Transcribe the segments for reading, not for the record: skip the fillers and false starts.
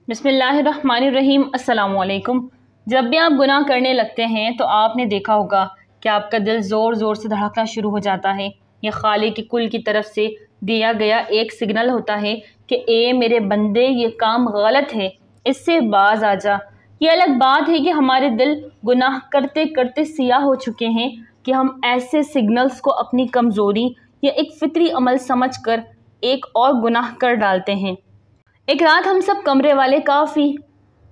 बिस्मिल्लाहिर्रहमानिर्रहीम। अस्सलामु अलैकुम। जब भी आप गुनाह करने लगते हैं तो आपने देखा होगा कि आपका दिल ज़ोर ज़ोर से धड़कना शुरू हो जाता है। यह खालिक की कुल की तरफ से दिया गया एक सिग्नल होता है कि ए मेरे बंदे, ये काम गलत है, इससे बाज आ जा। ये अलग बात है कि हमारे दिल गुनाह करते करते सियाह हो चुके हैं कि हम ऐसे सिग्नल्स को अपनी कमज़ोरी या एक फितरी अमल समझकर एक और गुनाह कर डालते हैं। एक रात हम सब कमरे वाले काफ़ी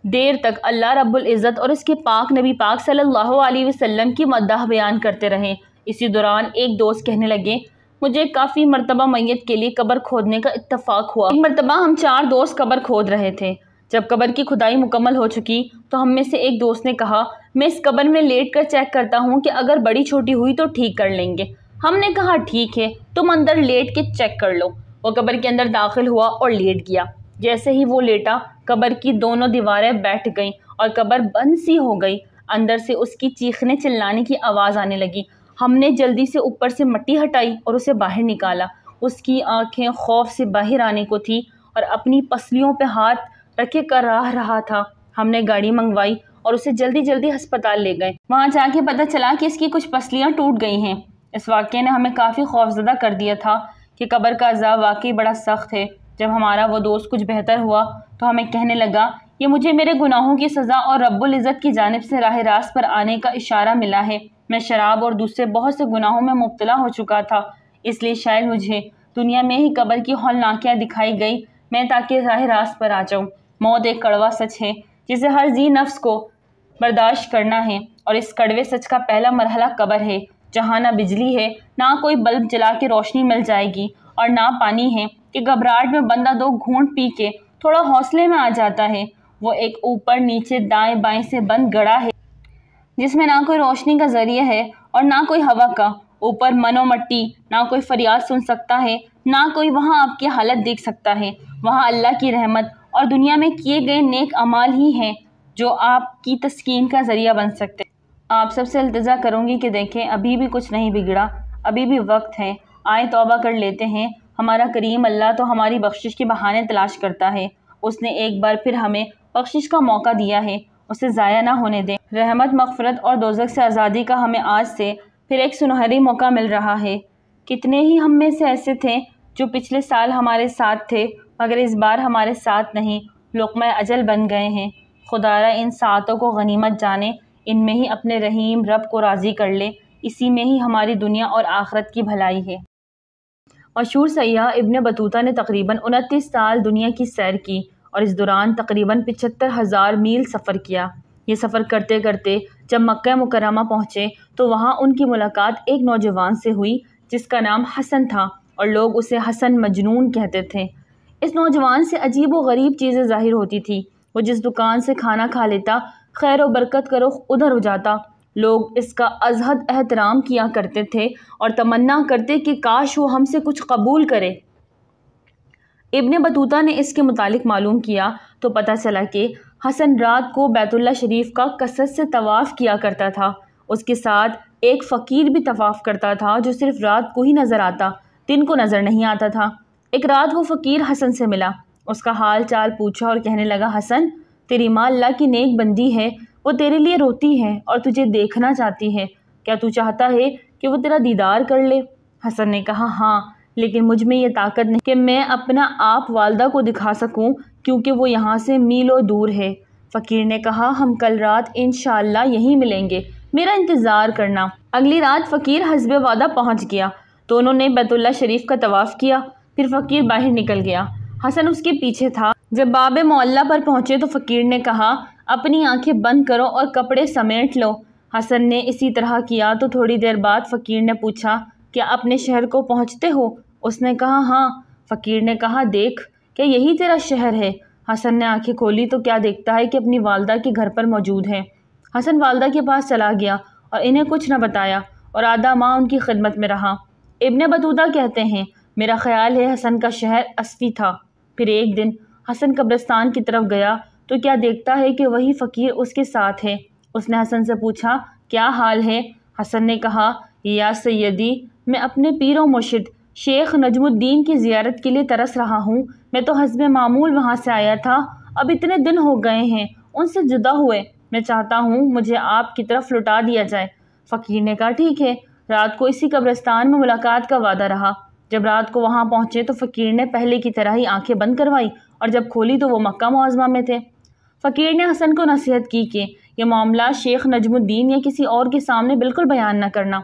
देर तक अल्लाह रब्बुल इज़्ज़त और इसके पाक नबी पाक सल्लल्लाहु अलैहि वसल्लम की मद्दाह बयान करते रहे। इसी दौरान एक दोस्त कहने लगे, मुझे काफ़ी मरतबा मैयत के लिए कब्र खोदने का इत्तफाक हुआ। एक मरतबा हम 4 दोस्त कब्र खोद रहे थे। जब कब्र की खुदाई मुकम्मल हो चुकी तो हम में से एक दोस्त ने कहा, मैं इस कब्र में लेट कर चेक करता हूँ कि अगर बड़ी छोटी हुई तो ठीक कर लेंगे। हमने कहा ठीक है, तुम अंदर लेट के चेक कर लो। वो कब्र के अंदर दाखिल हुआ और लेट गया। जैसे ही वो लेटा, कब्र की दोनों दीवारें बैठ गईं और कब्र बंद सी हो गई। अंदर से उसकी चीखने चिल्लाने की आवाज़ आने लगी। हमने जल्दी से ऊपर से मिट्टी हटाई और उसे बाहर निकाला। उसकी आंखें खौफ से बाहर आने को थी और अपनी पसलियों पे हाथ रखे कर रहा था। हमने गाड़ी मंगवाई और उसे जल्दी जल्दी अस्पताल ले गए। वहाँ जाके पता चला कि इसकी कुछ पसलियाँ टूट गई हैं। इस वाक़े ने हमें काफ़ी खौफज़दा कर दिया था कि कब्र का अज़ाब वाकई बड़ा सख्त है। जब हमारा वो दोस्त कुछ बेहतर हुआ तो हमें कहने लगा, ये मुझे मेरे गुनाहों की सज़ा और रब्बुल इज़्ज़त की जानिब से राह रास्त पर आने का इशारा मिला है। मैं शराब और दूसरे बहुत से गुनाहों में मुब्तला हो चुका था, इसलिए शायद मुझे दुनिया में ही कब्र की हौलनाकियाँ दिखाई गई मैं ताकि राह रास्त पर आ जाऊँ। मौत एक कड़वा सच है जिसे हर जी नफ्स को बर्दाश्त करना है, और इस कड़वे सच का पहला मरहला कब्र है, जहाँ ना बिजली है, ना कोई बल्ब जला के रोशनी मिल जाएगी, और ना पानी है कि घबराहट में बंदा 2 घूंट पी के थोड़ा हौसले में आ जाता है। वो एक ऊपर नीचे दाएं बाएं से बंद गड़ा है जिसमें ना कोई रोशनी का जरिया है और ना कोई हवा का। ऊपर मनो मट्टी, ना कोई फरियाद सुन सकता है, ना कोई वहाँ आपकी हालत देख सकता है। वहाँ अल्लाह की रहमत और दुनिया में किए गए नेक अमाल ही हैं जो आपकी तस्कीन का ज़रिया बन सकते हैं। आप सबसे इल्तिजा करूँगी कि देखें, अभी भी कुछ नहीं बिगड़ा, अभी भी वक्त है, आए तौबा कर लेते हैं। हमारा करीम अल्लाह तो हमारी बख्शिश के बहाने तलाश करता है। उसने एक बार फिर हमें बख्शिश का मौका दिया है, उसे ज़ाया ना होने दें। रहमत, मग़फ़िरत और दोज़ख से आज़ादी का हमें आज से फिर एक सुनहरी मौका मिल रहा है। कितने ही हम में से ऐसे थे जो पिछले साल हमारे साथ थे मगर इस बार हमारे साथ नहीं, लुक़्मा अजल बन गए हैं। खुदारा इन सातों को गनीमत जाने, इनमें ही अपने रहीम रब को राज़ी कर ले, इसी में ही हमारी दुनिया और आखिरत की भलाई है। मशहूर सയ്याह इब्न बतूता ने तकरीबन 29 साल दुनिया की सैर की और इस दौरान तकरीबन 75,000 मील सफ़र किया। ये सफ़र करते करते जब मक्का मुकर्रमा पहुँचे तो वहाँ उनकी मुलाकात एक नौजवान से हुई जिसका नाम हसन था और लोग उसे हसन मजनून कहते थे। इस नौजवान से अजीब व गरीब चीज़ें ज़ाहिर होती थी। वो जिस दुकान से खाना खा लेता, खैर व बरकत का रुख उधर हो जाता। लोग इसका अज़हद एहतराम किया करते थे और तमन्ना करते कि काश वो हमसे कुछ कबूल करे। इब्ने बतूता ने इसके मुतालिक मालूम किया तो पता चला कि हसन रात को बैतुल्लाह शरीफ का कसरत से तवाफ़ किया करता था। उसके साथ एक फ़कीर भी तवाफ़ करता था जो सिर्फ रात को ही नज़र आता, दिन को नज़र नहीं आता था। एक रात वो फ़कीर हसन से मिला, उसका हाल चाल पूछा और कहने लगा, हसन, तेरी माँ अल्लाह की नेक बंदी है, वो तेरे लिए रोती है और तुझे देखना चाहती है। क्या तू चाहता है कि वो तेरा दीदार कर ले? हसन ने कहा, हाँ, लेकिन मुझ में ये ताकत नहीं कि मैं अपना आप वालदा को दिखा सकूं क्योंकि वो यहाँ से मीलों दूर है। फ़कीर ने कहा, हम कल रात इंशाअल्लाह यहीं मिलेंगे, मेरा इंतज़ार करना। अगली रात फ़कीर हस्बे वादा पहुँच गया। दोनों ने बैतुल्लाह शरीफ का तवाफ़ किया, फिर फ़कीर बाहर निकल गया। हसन उसके पीछे था। जब बाबे मोहल्ला पर पहुँचे तो फ़कीर ने कहा, अपनी आंखें बंद करो और कपड़े समेट लो। हसन ने इसी तरह किया तो थोड़ी देर बाद फ़कीर ने पूछा, क्या अपने शहर को पहुँचते हो? उसने कहा, हाँ। फ़कीर ने कहा, देख, क्या यही तेरा शहर है? हसन ने आंखें खोली तो क्या देखता है कि अपनी वालदा के घर पर मौजूद है। हसन वालदा के पास चला गया और इन्हें कुछ न बताया और आधा माह उनकी खिदमत में रहा। इब्ने बतूता कहते हैं, मेरा ख्याल है हसन का शहर अस्फ़ी था। फिर एक दिन हसन कब्रिस्तान की तरफ गया तो क्या देखता है कि वही फ़कीर उसके साथ है। उसने हसन से पूछा, क्या हाल है? हसन ने कहा, या सैयदी, मैं अपने पीर व मुर्शिद शेख नजमुद्दीन की ज़ियारत के लिए तरस रहा हूँ। मैं तो हस्बे मामूल वहाँ से आया था, अब इतने दिन हो गए हैं उनसे जुदा हुए, मैं चाहता हूँ मुझे आपकी तरफ लौटा दिया जाए। फ़कीर ने कहा, ठीक है। रात को इसी कब्रिस्तान में मुलाकात का वादा रहा। जब रात को वहाँ पहुँचे तो फ़कीर ने पहले की तरह ही आंखें बंद करवाई और जब खोली तो वो मक्का मुअज़्ज़मा में थे। फ़कीर ने हसन को नसीहत की कि यह मामला शेख नजमुद्दीन या किसी और के सामने बिल्कुल बयान न करना।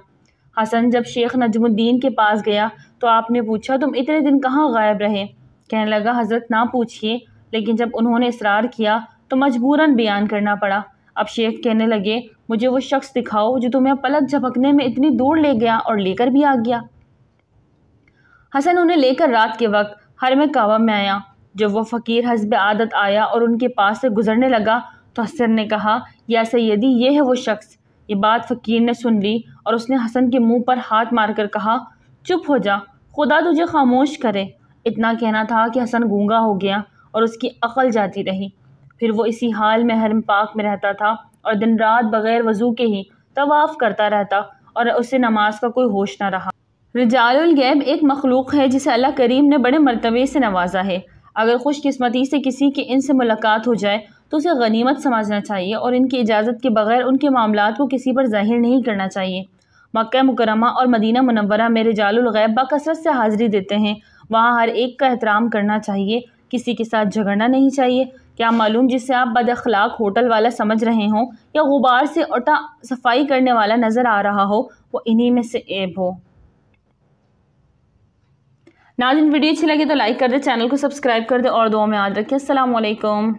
हसन जब शेख नजमुद्दीन के पास गया तो आपने पूछा, तुम इतने दिन कहाँ गायब रहे? कहने लगा, हज़रत ना पूछिए, लेकिन जब उन्होंने इसरार किया तो मजबूरन बयान करना पड़ा। अब शेख कहने लगे, मुझे वो शख्स दिखाओ जो तुम्हें पलक झपकने में इतनी दूर ले गया और लेकर भी आ गया। हसन उन्हें लेकर रात के वक्त हरम काबा में आया। जब वो फ़कीर हस्ब आदत आया और उनके पास से गुजरने लगा तो हसन ने कहा, या सैयदी, ये है वो शख्स। ये बात फ़कीर ने सुन ली और उसने हसन के मुंह पर हाथ मारकर कहा, चुप हो जा, खुदा तुझे खामोश करे। इतना कहना था कि हसन गूंगा हो गया और उसकी अक्ल जाती रही। फिर वो इसी हाल में हरम पाक में रहता था और दिन रात बग़ैर वज़ू के ही तवाफ़ करता रहता और उसे नमाज का कोई होश न रहा। रिजालुल गैब एक मखलूक है जिसे अल्लाह करीम ने बड़े मर्तबे से नवाजा है। अगर खुशकिस्मती से किसी की इनसे मुलाकात हो जाए तो उसे गनीमत समझना चाहिए और इनकी इजाज़त के बगैर उनके मामलात को किसी पर ज़ाहिर नहीं करना चाहिए। मक्का मुकरमा और मदीना मुनव्वरा में रिजालुल गैब बकसरत से हाज़िरी देते हैं। वहाँ हर एक का एहतराम करना चाहिए, किसी के साथ झगड़ना नहीं चाहिए। क्या मालूम जिससे आप बद अखलाक होटल वाला समझ रहे हों या गुबार से उठा सफाई करने वाला नज़र आ रहा हो, वो इन्हीं में से एक हो। नाज़रीन, वीडियो अच्छी लगे तो लाइक कर दे, चैनल को सब्सक्राइब कर दे और दुआ में याद रखें। अस्सलाम वालेकुम।